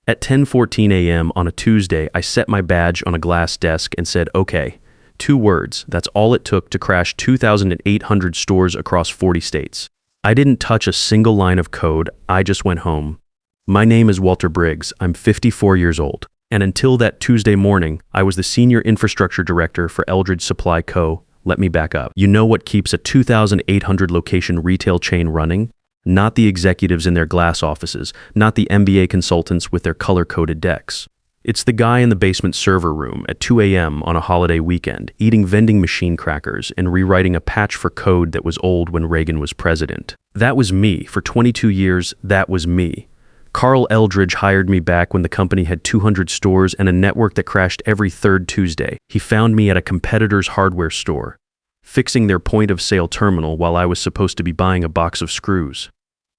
At 10:14 a.m. on a Tuesday, I set my badge on a glass desk and said, okay. 2 words, that's all it took to crash 2,800 stores across 40 states. I didn't touch a single line of code, I just went home. My name is Walter Briggs, I'm 54 years old. And until that Tuesday morning, I was the Senior Infrastructure Director for Eldridge Supply Co. Let me back up. You know what keeps a 2,800 location retail chain running? Not the executives in their glass offices, not the MBA consultants with their color-coded decks. It's the guy in the basement server room at 2 a.m. on a holiday weekend, eating vending machine crackers and rewriting a patch for code that was old when Reagan was president. That was me. For 22 years, that was me. Carl Eldridge hired me back when the company had 200 stores and a network that crashed every third Tuesday. He found me at a competitor's hardware store, fixing their point-of-sale terminal while I was supposed to be buying a box of screws.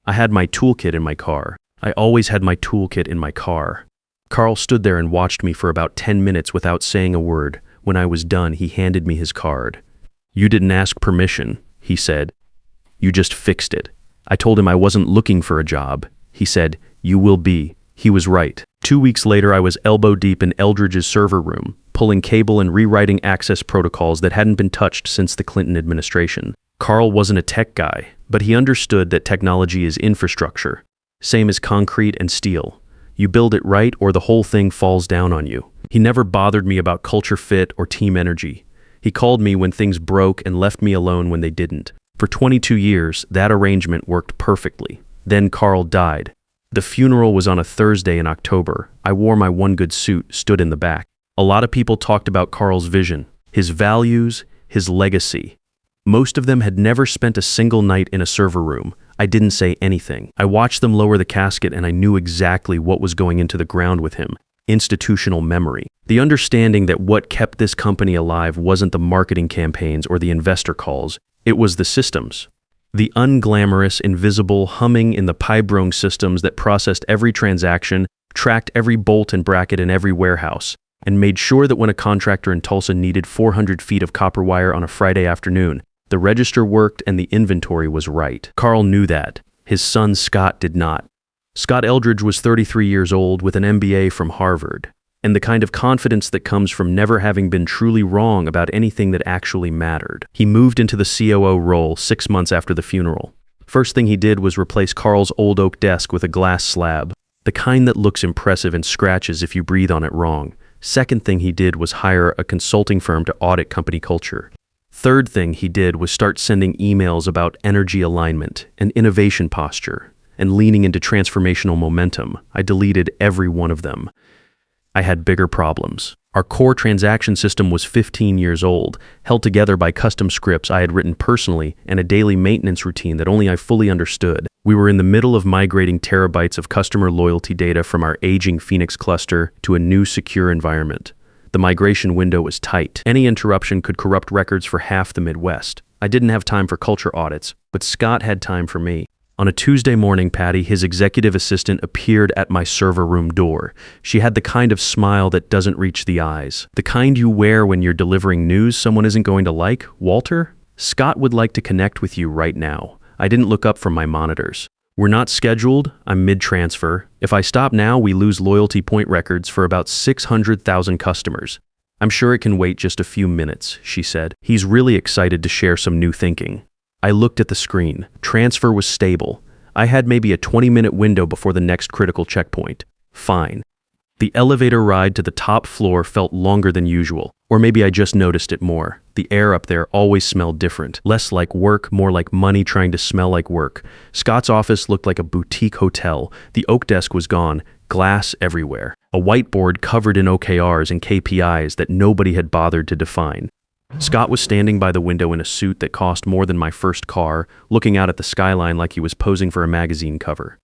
I had my toolkit in my car. I always had my toolkit in my car. Carl stood there and watched me for about 10 minutes without saying a word. When I was done, he handed me his card. You didn't ask permission, he said. You just fixed it. I told him I wasn't looking for a job. He said, you will be. He was right. 2 weeks later, I was elbow deep in Eldridge's server room, pulling cable and rewriting access protocols that hadn't been touched since the Clinton administration. Carl wasn't a tech guy, but he understood that technology is infrastructure, same as concrete and steel. You build it right or the whole thing falls down on you. He never bothered me about culture fit or team energy. He called me when things broke and left me alone when they didn't. For 22 years, that arrangement worked perfectly. Then Carl died. The funeral was on a Thursday in October. I wore my one good suit, stood in the back. A lot of people talked about Carl's vision, his values, his legacy. Most of them had never spent a single night in a server room. I didn't say anything. I watched them lower the casket and I knew exactly what was going into the ground with him. Institutional memory. The understanding that what kept this company alive wasn't the marketing campaigns or the investor calls. It was the systems. The unglamorous, invisible, humming in the pipe-brung systems that processed every transaction, tracked every bolt and bracket in every warehouse, and made sure that when a contractor in Tulsa needed 400 feet of copper wire on a Friday afternoon, the register worked and the inventory was right. Carl knew that. His son Scott did not. Scott Eldridge was 33 years old with an MBA from Harvard, and the kind of confidence that comes from never having been truly wrong about anything that actually mattered. He moved into the COO role 6 months after the funeral. First thing he did was replace Carl's old oak desk with a glass slab, the kind that looks impressive and scratches if you breathe on it wrong. Second thing he did was hire a consulting firm to audit company culture. Third thing he did was start sending emails about energy alignment and innovation posture and leaning into transformational momentum. I deleted every one of them. I had bigger problems. Our core transaction system was 15 years old, held together by custom scripts I had written personally and a daily maintenance routine that only I fully understood. We were in the middle of migrating terabytes of customer loyalty data from our aging Phoenix cluster to a new secure environment. The migration window was tight. Any interruption could corrupt records for half the Midwest. I didn't have time for culture audits, but Scott had time for me. On a Tuesday morning, Patty, his executive assistant, appeared at my server room door. She had the kind of smile that doesn't reach the eyes. The kind you wear when you're delivering news someone isn't going to like. Walter, Scott would like to connect with you right now. I didn't look up from my monitors. We're not scheduled. I'm mid-transfer. If I stop now, we lose loyalty point records for about 600,000 customers. I'm sure it can wait just a few minutes, she said. He's really excited to share some new thinking. I looked at the screen. Transfer was stable. I had maybe a 20-minute window before the next critical checkpoint. Fine. The elevator ride to the top floor felt longer than usual, or maybe I just noticed it more. The air up there always smelled different, less like work, more like money trying to smell like work. Scott's office looked like a boutique hotel. The oak desk was gone, glass everywhere. A whiteboard covered in OKRs and KPIs that nobody had bothered to define. Scott was standing by the window in a suit that cost more than my first car, looking out at the skyline like he was posing for a magazine cover.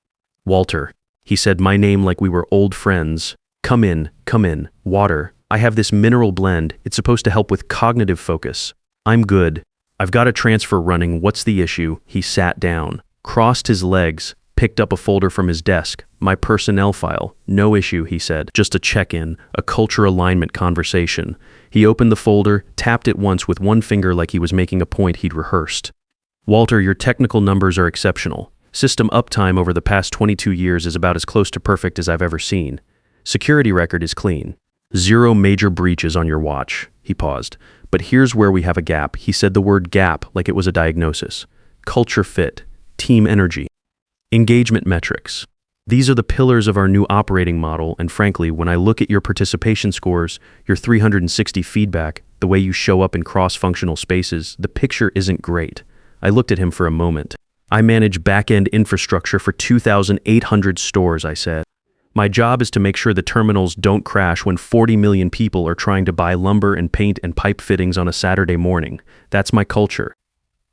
Walter, he said my name like we were old friends. Come in, water. I have this mineral blend. It's supposed to help with cognitive focus. I'm good. I've got a transfer running. What's the issue? He sat down, crossed his legs, picked up a folder from his desk. My personnel file. No issue, he said. Just a check-in, a culture alignment conversation. He opened the folder, tapped it once with one finger like he was making a point he'd rehearsed. Walter, your technical numbers are exceptional. System uptime over the past 22 years is about as close to perfect as I've ever seen. Security record is clean. 0 major breaches on your watch. He paused. But here's where we have a gap. He said the word gap like it was a diagnosis. Culture fit. Team energy. Engagement metrics. These are the pillars of our new operating model, and frankly, when I look at your participation scores, your 360 feedback, the way you show up in cross-functional spaces, the picture isn't great. I looked at him for a moment. I manage back-end infrastructure for 2,800 stores, I said. My job is to make sure the terminals don't crash when 40 million people are trying to buy lumber and paint and pipe fittings on a Saturday morning. That's my culture.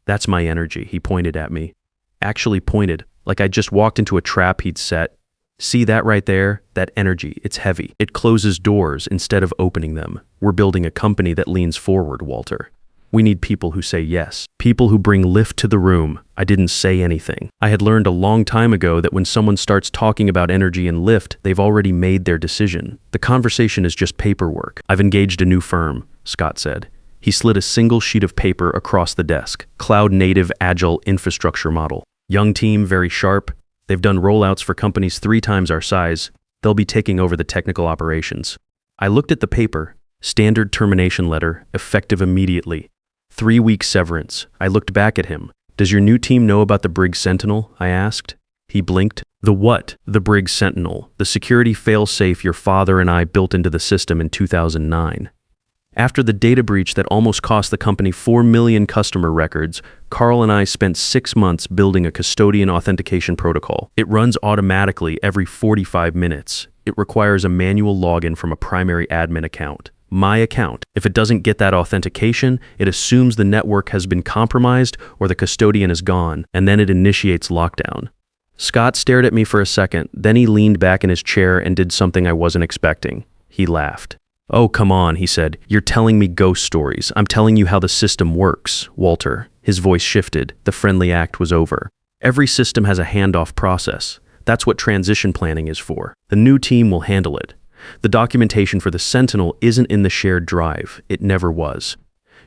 That's my energy, he pointed at me. Actually pointed, like I'd just walked into a trap he'd set. See that right there? That energy, it's heavy. It closes doors instead of opening them. We're building a company that leans forward, Walter. We need people who say yes. People who bring lift to the room. I didn't say anything. I had learned a long time ago that when someone starts talking about energy and lift, they've already made their decision. The conversation is just paperwork. I've engaged a new firm, Scott said. He slid a single sheet of paper across the desk. Cloud-native agile infrastructure model. Young team, very sharp. They've done rollouts for companies 3 times our size. They'll be taking over the technical operations. I looked at the paper. Standard termination letter, effective immediately. 3-week severance. I looked back at him. Does your new team know about the Brig Sentinel? I asked. He blinked. The what? The Brig Sentinel. The security fail-safe your father and I built into the system in 2009. After the data breach that almost cost the company 4 million customer records, Carl and I spent 6 months building a custodian authentication protocol. It runs automatically every 45 minutes. It requires a manual login from a primary admin account. My account. If it doesn't get that authentication, it assumes the network has been compromised or the custodian is gone, and then it initiates lockdown. Scott stared at me for a second, then he leaned back in his chair and did something I wasn't expecting. He laughed. Oh, come on, he said. You're telling me ghost stories. I'm telling you how the system works, Walter. His voice shifted. The friendly act was over. Every system has a handoff process. That's what transition planning is for. The new team will handle it. The documentation for the Sentinel isn't in the shared drive. It never was.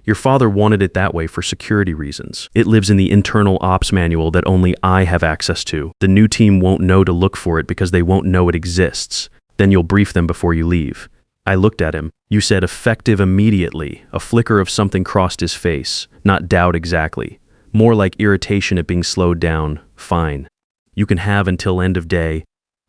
Your father wanted it that way for security reasons. It lives in the internal ops manual that only I have access to. The new team won't know to look for it because they won't know it exists. Then you'll brief them before you leave. I looked at him. You said effective immediately. A flicker of something crossed his face. Not doubt exactly. More like irritation at being slowed down. Fine. You can have until end of day.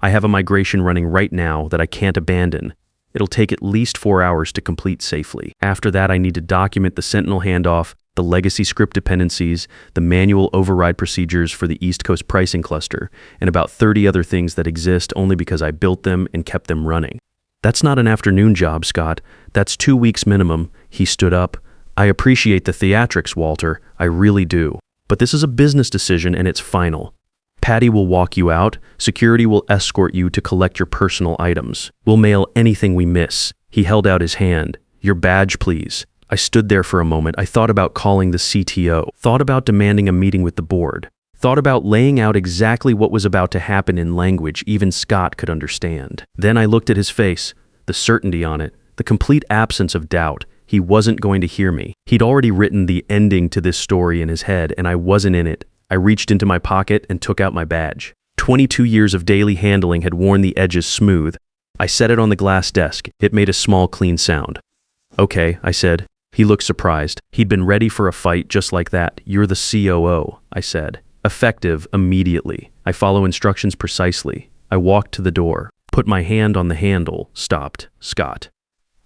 I have a migration running right now that I can't abandon. It'll take at least 4 hours to complete safely. After that, I need to document the Sentinel handoff, the legacy script dependencies, the manual override procedures for the East Coast pricing cluster, and about 30 other things that exist only because I built them and kept them running. That's not an afternoon job, Scott. That's 2 weeks minimum. He stood up. I appreciate the theatrics, Walter. I really do. But this is a business decision and it's final. Patty will walk you out. Security will escort you to collect your personal items. We'll mail anything we miss. He held out his hand. Your badge, please. I stood there for a moment. I thought about calling the CTO. Thought about demanding a meeting with the board. Thought about laying out exactly what was about to happen in language even Scott could understand. Then I looked at his face, the certainty on it, the complete absence of doubt. He wasn't going to hear me. He'd already written the ending to this story in his head, and I wasn't in it. I reached into my pocket and took out my badge. 22 years of daily handling had worn the edges smooth. I set it on the glass desk. It made a small, clean sound. Okay, I said. He looked surprised. He'd been ready for a fight just like that. You're the COO, I said. Effective immediately. I follow instructions precisely. I walked to the door, put my hand on the handle, stopped. Scott.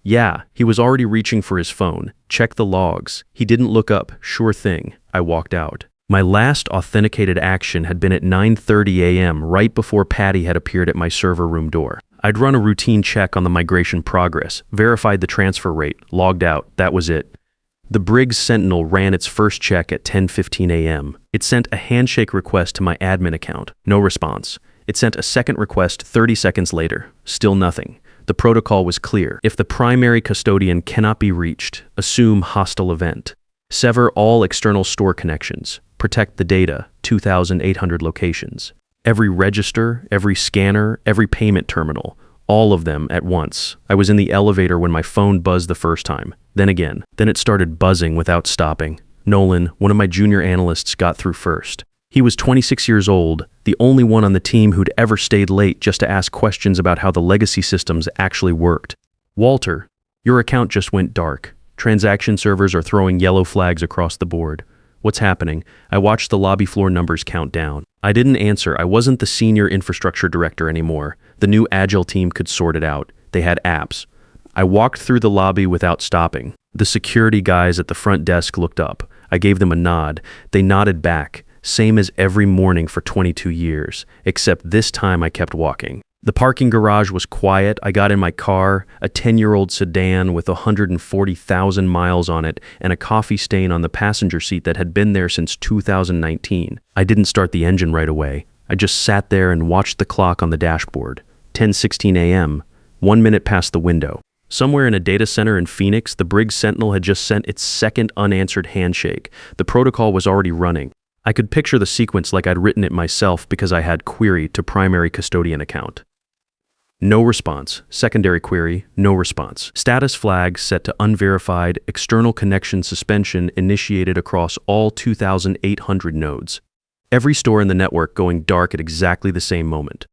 Yeah, he was already reaching for his phone. Check the logs. He didn't look up. Sure thing. I walked out. My last authenticated action had been at 9:30 a.m. right before Patty had appeared at my server room door. I'd run a routine check on the migration progress, verified the transfer rate, logged out. That was it. The Brig Sentinel ran its first check at 10:15 a.m. It sent a handshake request to my admin account. No response. It sent a second request 30 seconds later. Still nothing. The protocol was clear. If the primary custodian cannot be reached, assume hostile event. Sever all external store connections. Protect the data, 2,800 locations. Every register, every scanner, every payment terminal, all of them at once. I was in the elevator when my phone buzzed the first time. Then again. Then it started buzzing without stopping. Nolan, one of my junior analysts, got through first. He was 26 years old, the only one on the team who'd ever stayed late just to ask questions about how the legacy systems actually worked. Walter, your account just went dark. Transaction servers are throwing yellow flags across the board. What's happening? I watched the lobby floor numbers count down. I didn't answer. I wasn't the senior infrastructure director anymore. The new Agile team could sort it out. They had apps. I walked through the lobby without stopping. The security guys at the front desk looked up. I gave them a nod. They nodded back, same as every morning for 22 years, except this time I kept walking. The parking garage was quiet. I got in my car, a 10-year-old sedan with 140,000 miles on it and a coffee stain on the passenger seat that had been there since 2019. I didn't start the engine right away. I just sat there and watched the clock on the dashboard. 10:16 a.m., 1 minute past the window. Somewhere in a data center in Phoenix, the Briggs Sentinel had just sent its second unanswered handshake. The protocol was already running. I could picture the sequence like I'd written it myself because I had query to primary custodian account. No response. Secondary query, no response. Status flag set to unverified, external connection suspension initiated across all 2,800 nodes. Every store in the network going dark at exactly the same moment.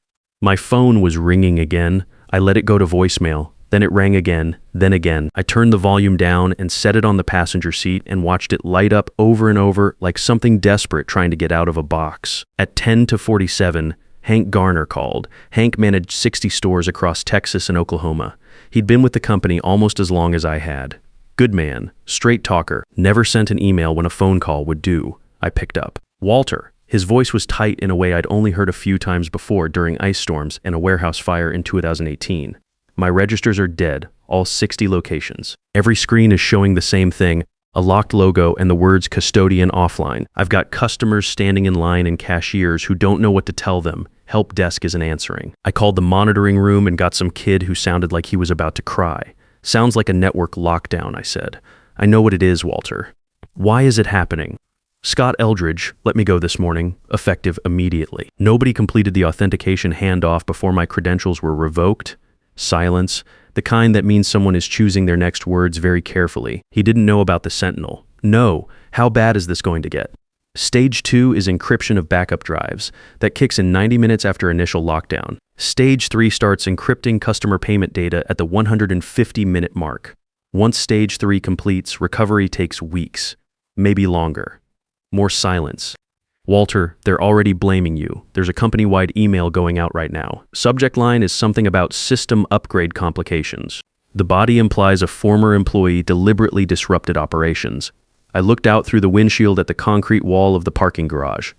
My phone was ringing again. I let it go to voicemail. Then it rang again, then again. I turned the volume down and set it on the passenger seat and watched it light up over and over like something desperate trying to get out of a box. At 10:47, Hank Garner called. Hank managed 60 stores across Texas and Oklahoma. He'd been with the company almost as long as I had. Good man, straight talker, never sent an email when a phone call would do. I picked up. Walter. His voice was tight in a way I'd only heard a few times before during ice storms and a warehouse fire in 2018. My registers are dead, all 60 locations. Every screen is showing the same thing, a locked logo and the words custodian offline. I've got customers standing in line and cashiers who don't know what to tell them. Help desk isn't answering. I called the monitoring room and got some kid who sounded like he was about to cry. Sounds like a network lockdown, I said. I know what it is, Walter. Why is it happening? Scott Eldridge let me go this morning, effective immediately. Nobody completed the authentication handoff before my credentials were revoked. Silence, the kind that means someone is choosing their next words very carefully. He didn't know about the Sentinel. No, how bad is this going to get? Stage 2 is encryption of backup drives. That kicks in 90 minutes after initial lockdown. Stage 3 starts encrypting customer payment data at the 150-minute mark. Once Stage 3 completes, recovery takes weeks, maybe longer. More silence. Walter, they're already blaming you. There's a company-wide email going out right now. Subject line is something about system upgrade complications. The body implies a former employee deliberately disrupted operations. I looked out through the windshield at the concrete wall of the parking garage.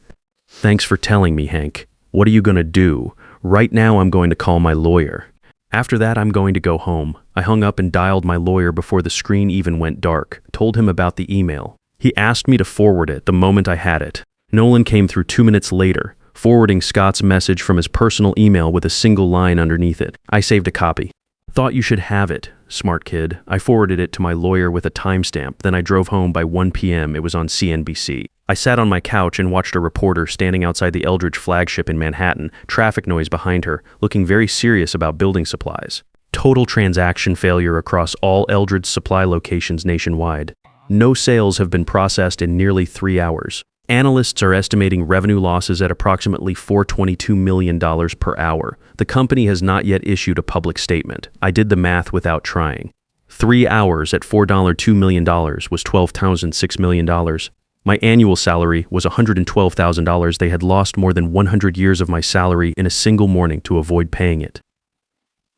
Thanks for telling me, Hank. What are you going to do? Right now I'm going to call my lawyer. After that, I'm going to go home. I hung up and dialed my lawyer before the screen even went dark, told him about the email. He asked me to forward it the moment I had it. Nolan came through 2 minutes later, forwarding Scott's message from his personal email with a single line underneath it. I saved a copy. Thought you should have it, smart kid. I forwarded it to my lawyer with a timestamp, then I drove home by 1 p.m. It was on CNBC. I sat on my couch and watched a reporter standing outside the Eldridge flagship in Manhattan, traffic noise behind her, looking very serious about building supplies. Total transaction failure across all Eldridge supply locations nationwide. No sales have been processed in nearly 3 hours. Analysts are estimating revenue losses at approximately $422 million per hour. The company has not yet issued a public statement. I did the math without trying. 3 hours at $4.2 million was $12,006 million. My annual salary was $112,000. They had lost more than 100 years of my salary in a single morning to avoid paying it.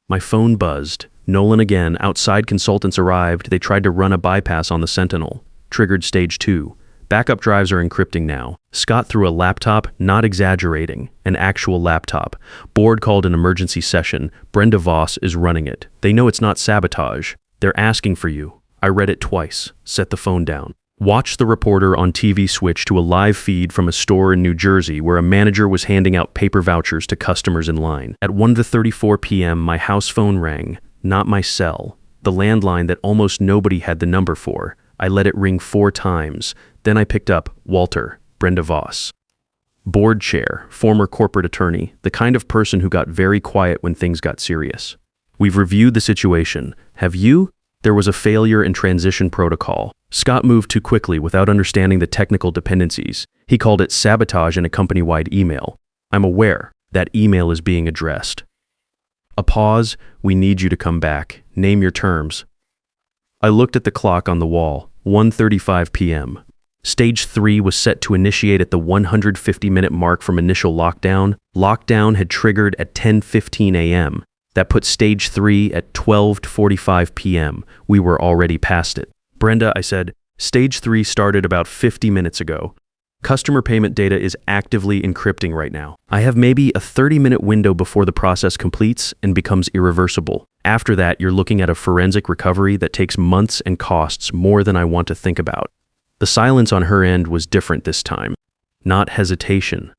My phone buzzed. Nolan again. Outside consultants arrived. They tried to run a bypass on the Sentinel. Triggered stage 2. Backup drives are encrypting now. Scott threw a laptop, not exaggerating, an actual laptop. Board called an emergency session. Brenda Voss is running it. They know it's not sabotage. They're asking for you. I read it twice. Set the phone down. Watched the reporter on TV switch to a live feed from a store in New Jersey where a manager was handing out paper vouchers to customers in line. At 1:34 p.m., my house phone rang. Not my cell. The landline that almost nobody had the number for. I let it ring 4 times. Then I picked up Walter, Brenda Voss. Board chair, former corporate attorney, the kind of person who got very quiet when things got serious. We've reviewed the situation. Have you? There was a failure in transition protocol. Scott moved too quickly without understanding the technical dependencies. He called it sabotage in a company-wide email. I'm aware that email is being addressed. A pause. We need you to come back. Name your terms. I looked at the clock on the wall. 1:35 p.m. Stage 3 was set to initiate at the 150-minute mark from initial lockdown. Lockdown had triggered at 10:15 a.m. That put Stage 3 at 12:45 p.m. We were already past it. Brenda, I said, Stage 3 started about 50 minutes ago. Customer payment data is actively encrypting right now. I have maybe a 30-minute window before the process completes and becomes irreversible. After that, you're looking at a forensic recovery that takes months and costs more than I want to think about. The silence on her end was different this time. Not hesitation.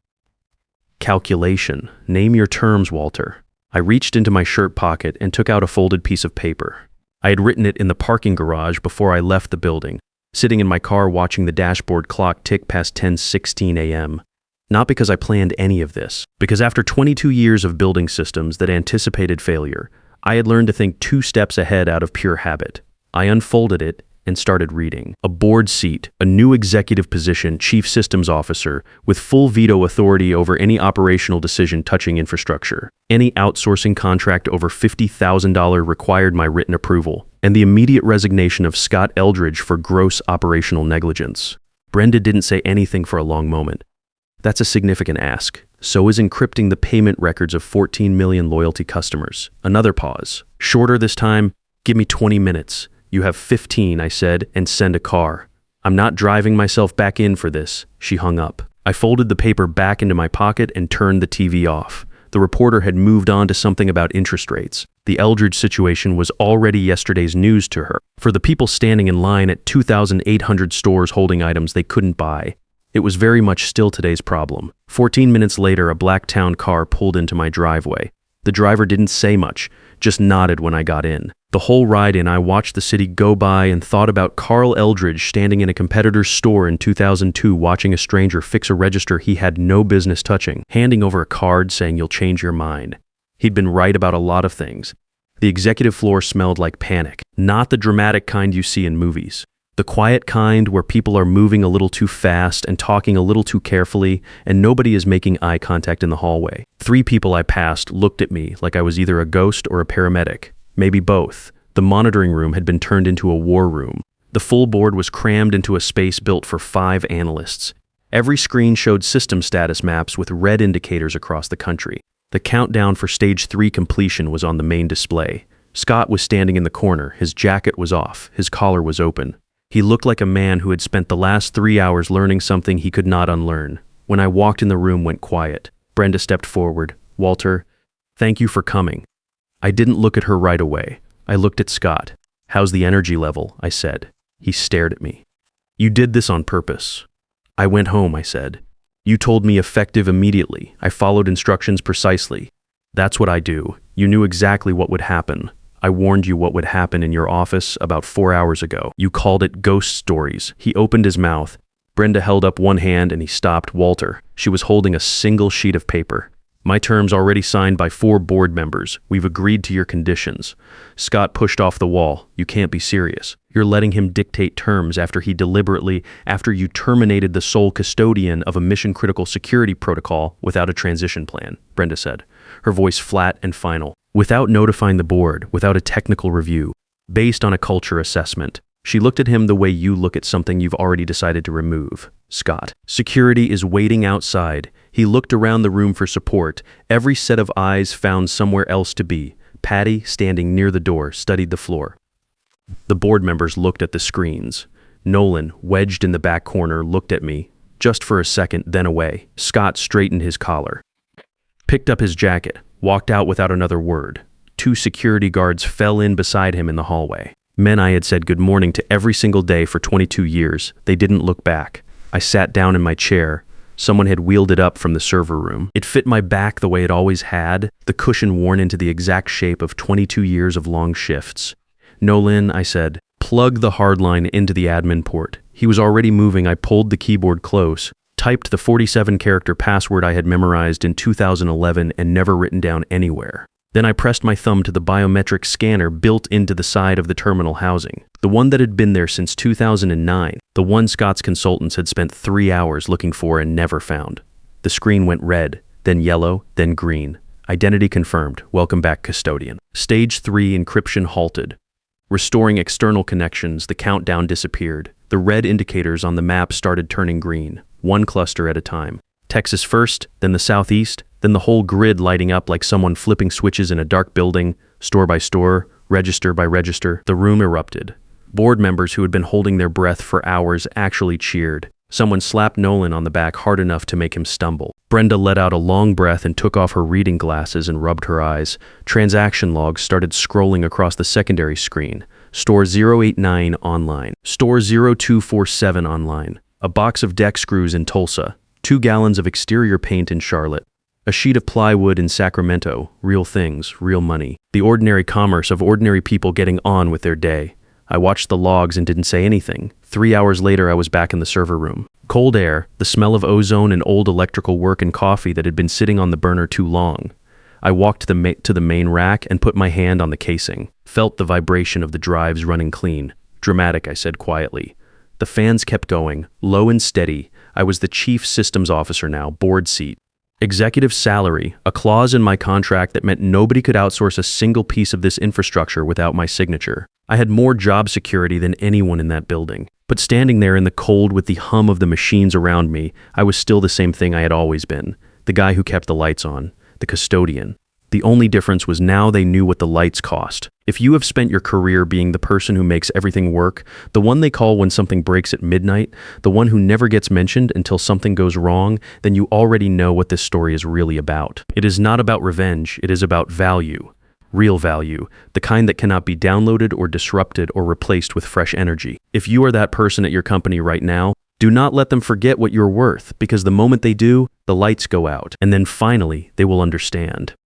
Calculation. Name your terms, Walter. I reached into my shirt pocket and took out a folded piece of paper. I had written it in the parking garage before I left the building, sitting in my car watching the dashboard clock tick past 10:16 a.m. Not because I planned any of this, because after 22 years of building systems that anticipated failure, I had learned to think 2 steps ahead out of pure habit. I unfolded it and started reading. A board seat, a new executive position, chief systems officer, with full veto authority over any operational decision touching infrastructure. Any outsourcing contract over $50,000 required my written approval, and the immediate resignation of Scott Eldridge for gross operational negligence. Brenda didn't say anything for a long moment. That's a significant ask. So is encrypting the payment records of 14 million loyalty customers. Another pause. Shorter this time. Give me 20 minutes. You have 15, I said, and send a car. I'm not driving myself back in for this. She hung up. I folded the paper back into my pocket and turned the TV off. The reporter had moved on to something about interest rates. The Eldridge situation was already yesterday's news to her. For the people standing in line at 2,800 stores holding items they couldn't buy, it was very much still today's problem. 14 minutes later, a black town car pulled into my driveway. The driver didn't say much, just nodded when I got in. The whole ride in, I watched the city go by and thought about Carl Eldridge standing in a competitor's store in 2002 watching a stranger fix a register he had no business touching, handing over a card saying you'll change your mind. He'd been right about a lot of things. The executive floor smelled like panic, not the dramatic kind you see in movies. The quiet kind where people are moving a little too fast and talking a little too carefully, and nobody is making eye contact in the hallway. 3 people I passed looked at me like I was either a ghost or a paramedic. Maybe both. The monitoring room had been turned into a war room. The full board was crammed into a space built for 5 analysts. Every screen showed system status maps with red indicators across the country. The countdown for Stage 3 completion was on the main display. Scott was standing in the corner. His jacket was off. His collar was open. He looked like a man who had spent the last 3 hours learning something he could not unlearn. When I walked in, the room went quiet. Brenda stepped forward. Walter, thank you for coming. I didn't look at her right away. I looked at Scott. How's the energy level? I said. He stared at me. You did this on purpose. I went home, I said. You told me effective immediately. I followed instructions precisely. That's what I do. You knew exactly what would happen. I warned you what would happen in your office about 4 hours ago. You called it ghost stories. He opened his mouth. Brenda held up one hand and he stopped. Walter. She was holding a single sheet of paper. My terms already signed by 4 board members. We've agreed to your conditions. Scott pushed off the wall. You can't be serious. You're letting him dictate terms after you terminated the sole custodian of a mission-critical security protocol without a transition plan, Brenda said, her voice flat and final. Without notifying the board, without a technical review, based on a culture assessment. She looked at him the way you look at something you've already decided to remove. Scott. Security is waiting outside. He looked around the room for support. Every set of eyes found somewhere else to be. Patty, standing near the door, studied the floor. The board members looked at the screens. Nolan, wedged in the back corner, looked at me, just for a second, then away. Scott straightened his collar, picked up his jacket, walked out without another word. 2 security guards fell in beside him in the hallway. Men I had said good morning to every single day for 22 years. They didn't look back. I sat down in my chair. Someone had wheeled it up from the server room. It fit my back the way it always had, the cushion worn into the exact shape of 22 years of long shifts. Nolan, I said, plug the hardline into the admin port. He was already moving. I pulled the keyboard close, typed the 47-character password I had memorized in 2011 and never written down anywhere. Then I pressed my thumb to the biometric scanner built into the side of the terminal housing, the one that had been there since 2009, the one Scott's consultants had spent 3 hours looking for and never found. The screen went red, then yellow, then green. Identity confirmed. Welcome back, custodian. Stage 3 encryption halted. Restoring external connections, the countdown disappeared. The red indicators on the map started turning green, one cluster at a time. Texas first, then the southeast, then the whole grid lighting up like someone flipping switches in a dark building, store by store, register by register. The room erupted. Board members who had been holding their breath for hours actually cheered. Someone slapped Nolan on the back hard enough to make him stumble. Brenda let out a long breath and took off her reading glasses and rubbed her eyes. Transaction logs started scrolling across the secondary screen. Store 089 online. Store 0247 online. A box of deck screws in Tulsa. 2 gallons of exterior paint in Charlotte. A sheet of plywood in Sacramento. Real things, real money. The ordinary commerce of ordinary people getting on with their day. I watched the logs and didn't say anything. 3 hours later, I was back in the server room. Cold air, the smell of ozone and old electrical work and coffee that had been sitting on the burner too long. I walked to the main rack and put my hand on the casing. Felt the vibration of the drives running clean. Dramatic, I said quietly. The fans kept going, low and steady. I was the chief systems officer now, board seat. Executive salary, a clause in my contract that meant nobody could outsource a single piece of this infrastructure without my signature. I had more job security than anyone in that building. But standing there in the cold with the hum of the machines around me, I was still the same thing I had always been. The guy who kept the lights on. The custodian. The only difference was now they knew what the lights cost. If you have spent your career being the person who makes everything work, the one they call when something breaks at midnight, the one who never gets mentioned until something goes wrong, then you already know what this story is really about. It is not about revenge, it is about value. Real value, the kind that cannot be downloaded or disrupted or replaced with fresh energy. If you are that person at your company right now, do not let them forget what you're worth, because the moment they do, the lights go out, and then finally they will understand.